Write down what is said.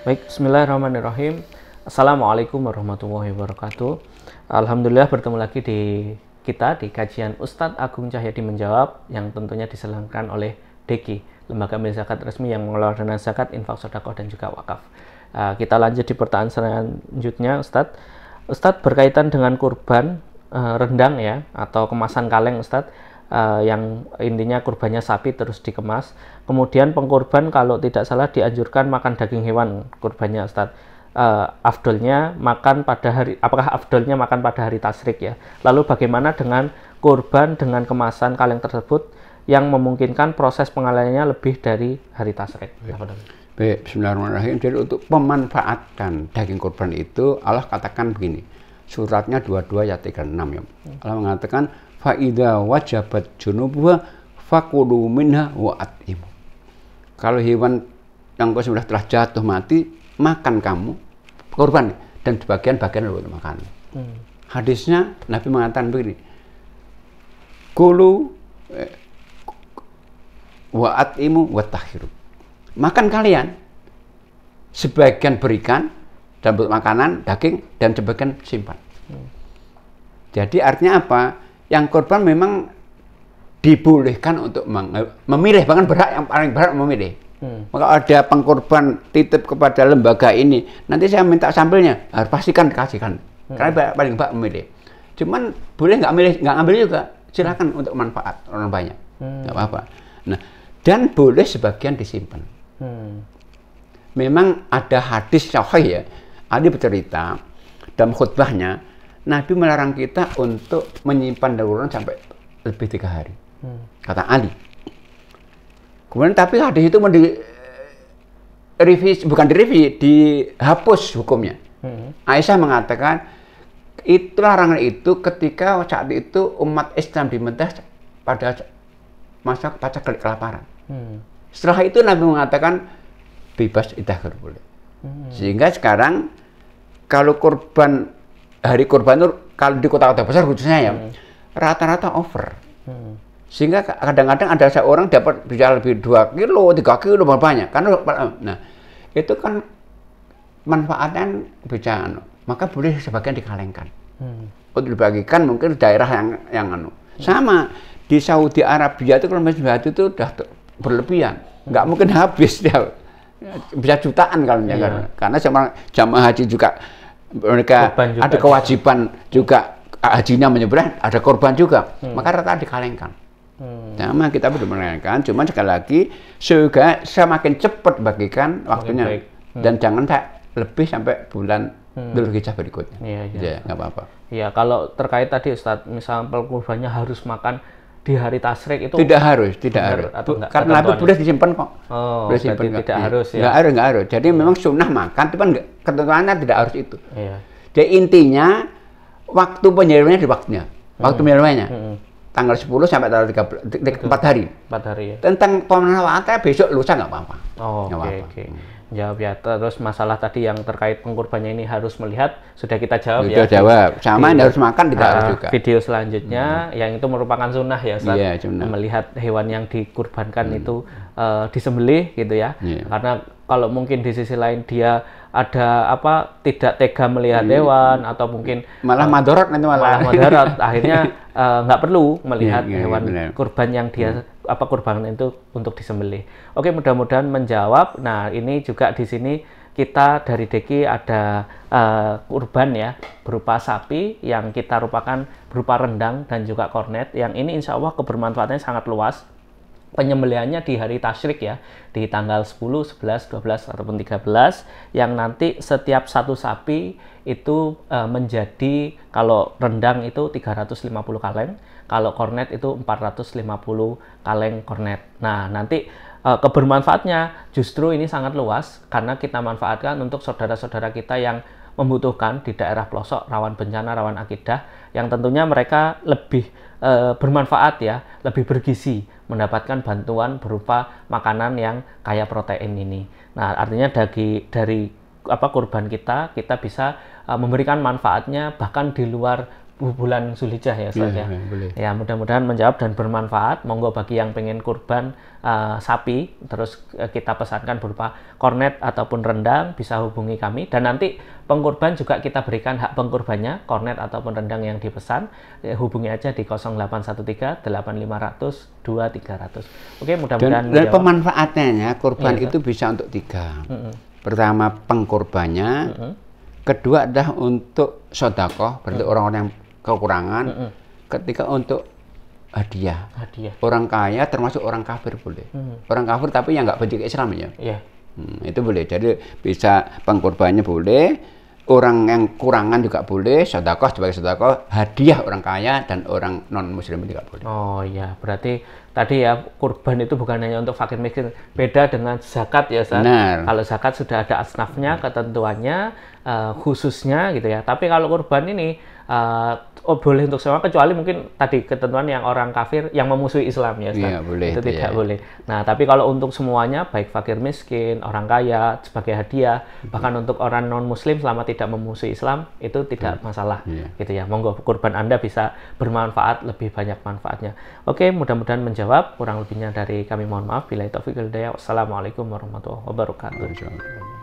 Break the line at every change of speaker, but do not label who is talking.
Baik, bismillahirrahmanirrahim. Assalamualaikum warahmatullahi wabarakatuh. Alhamdulillah bertemu lagi di kajian Ustadz Agung Cahyadi Menjawab yang tentunya diselenggarakan oleh DEKI, Lembaga Amil Zakat Resmi yang mengelola dana zakat, infak, sedekah, dan juga wakaf. Kita lanjut di pertanyaan selanjutnya, Ustadz. Ustadz, berkaitan dengan kurban rendang ya, atau kemasan kaleng, Ustadz, yang intinya kurbannya sapi terus dikemas. Kemudian pengkurban kalau tidak salah dianjurkan makan daging hewan kurbannya, Ustadz. Afdolnya makan pada hari, apakah afdolnya makan pada hari tasyrik ya? Lalu bagaimana dengan kurban dengan kemasan kaleng tersebut yang memungkinkan proses pengalengannya lebih dari hari tasyrik?
Baik, bismillahirrahmanirrahim. Jadi untuk memanfaatkan daging kurban itu Allah katakan begini. Suratnya 22 ayat 36 ya. Allah mengatakan fa idza wajabat junubuha fakulu minha wa at'imu. Kalau hewan yang sudah telah jatuh mati, makan kamu kurban dan sebagian-bagian untuk makan. Hadisnya Nabi mengatakan begini. Kulu wa at'imu wa tahiru. Makan kalian, sebagian berikan dan buat makanan, daging, dan sebagian simpan. Jadi artinya apa? Yang korban memang dibolehkan untuk memilih, bahkan berhak, yang paling berhak memilih. Maka ada pengkorban titip kepada lembaga ini, nanti saya minta sampelnya, harus pastikan dikasihkan. Karena paling berhak memilih. Cuman boleh nggak ngambil juga, silakan untuk manfaat orang banyak, nggak apa-apa. Nah, dan boleh sebagian disimpan. Memang ada hadis sahih ya, Ali bercerita dalam khutbahnya, Nabi melarang kita untuk menyimpan darurat sampai lebih 3 hari. Kata Ali. Kemudian tapi hadis itu direvisi, bukan direvisi, dihapus hukumnya. Aisyah mengatakan itu larangan itu ketika saat itu umat Islam di Mekah pada masa kelaparan. Setelah itu Nabi mengatakan bebas idahar boleh. Sehingga sekarang kalau kurban, hari kurban itu kalau di kota-kota besar khususnya ya rata-rata over. Sehingga kadang-kadang ada seorang dapat bisa lebih 2 kilo, 3 kilo banyak. Karena nah itu kan manfaatnya bisa maka boleh sebagian dikalengkan. Untuk dibagikan mungkin daerah yang sama di Saudi Arabia itu kalau itu sudah berlebihan, nggak mungkin habis dia, bisa jutaan kalau karena sama jamaah haji juga mereka juga ada kewajiban juga hajinya menyeberang, ada korban juga, maka rata dikalengkan. Sama kita perlu mengalengkan, cuman sekali lagi semakin cepat bagikan waktunya dan jangan lebih sampai bulan Dzulhijjah berikutnya. Iya, nggak apa-apa.
Iya, kalau terkait tadi Ustadz, misal kurbannya harus makan di hari tasyrik itu
tidak harus karena Nabi boleh disimpan kok.
Boleh disimpan, tidak harus ya.
Nggak harus. Jadi memang sunnah makan, tapi ketentuannya tidak harus itu. Jadi intinya waktu penyembelihannya di waktunya, waktu penyembelihannya tanggal 10 sampai tanggal 13, 4 hari.
4 hari ya.
Tentang pemanfaatannya besok lusa nggak apa-apa.
Oke. Jawab ya. Terus masalah tadi yang terkait pengkurbannya ini harus melihat, sudah kita jawab
ya. Jawab. Sama harus makan tidak harus juga.
Video selanjutnya yang itu merupakan sunnah ya, Ustaz.
Iya, sunnah.
Melihat hewan yang dikurbankan itu disembelih gitu ya. Karena kalau mungkin di sisi lain dia ada tidak tega melihat hewan atau mungkin
malah madorot nanti
malah madorot, akhirnya nggak perlu melihat hewan kurban yang dia kurban itu untuk disembelih. Oke, mudah-mudahan menjawab. Nah, ini juga di sini kita dari DEKI ada kurban ya, berupa sapi yang kita rupakan berupa rendang dan juga kornet, yang ini insya Allah kebermanfaatannya sangat luas. Penyembelihannya di hari tasyrik ya, di tanggal 10, 11, 12, ataupun 13, yang nanti setiap satu sapi itu menjadi, kalau rendang itu 350 kaleng, kalau kornet itu 450 kaleng kornet. Nah, nanti kebermanfaatnya justru ini sangat luas, karena kita manfaatkan untuk saudara-saudara kita yang membutuhkan di daerah pelosok, rawan bencana, rawan akidah, yang tentunya mereka lebih bermanfaat ya, lebih bergizi, mendapatkan bantuan berupa makanan yang kaya protein ini. Nah, artinya dari kurban kita bisa memberikan manfaatnya bahkan di luar bulan Zulhijjah ya Ustaz ya.
Boleh.
Ya, mudah-mudahan menjawab dan bermanfaat. Monggo bagi yang pengen kurban sapi, terus kita pesankan berupa kornet ataupun rendang, bisa hubungi kami. Dan nanti pengkurban juga kita berikan hak pengkurbannya, kornet ataupun rendang yang dipesan. Hubungi aja di 0813 8500 2300. Oke, mudah-mudahan
dan pemanfaatannya kurban itu bisa untuk 3. Pertama pengkurbannya, kedua adalah untuk sedekah, berarti orang-orang yang kekurangan. Ketika untuk hadiah. Orang kaya termasuk orang kafir boleh. Orang kafir tapi yang nggak benci ke Islam ya. Itu boleh. Jadi bisa pengkurbannya boleh, orang yang kurangan juga boleh, sedekah sebagai sedekah, hadiah orang kaya dan orang non muslim juga boleh.
Oh iya, berarti tadi ya kurban itu bukan hanya untuk fakir miskin, beda dengan zakat ya Ustaz. Kalau zakat sudah ada asnafnya, ketentuannya, khususnya gitu ya. Tapi kalau kurban ini boleh untuk semua, kecuali mungkin tadi ketentuan yang orang kafir yang memusuhi Islam ya Ustaz.
Iya, boleh,
itu tidak boleh. Nah, tapi kalau untuk semuanya, baik fakir miskin, orang kaya sebagai hadiah, bahkan untuk orang non muslim selama tidak memusuhi Islam, itu tidak masalah gitu ya. Monggo kurban Anda bisa bermanfaat, lebih banyak manfaatnya. Oke, mudah-mudahan menjawab. Kurang lebihnya dari kami mohon maaf. Billahi taufiq wal hidayah. Wassalamualaikum warahmatullahi wabarakatuh.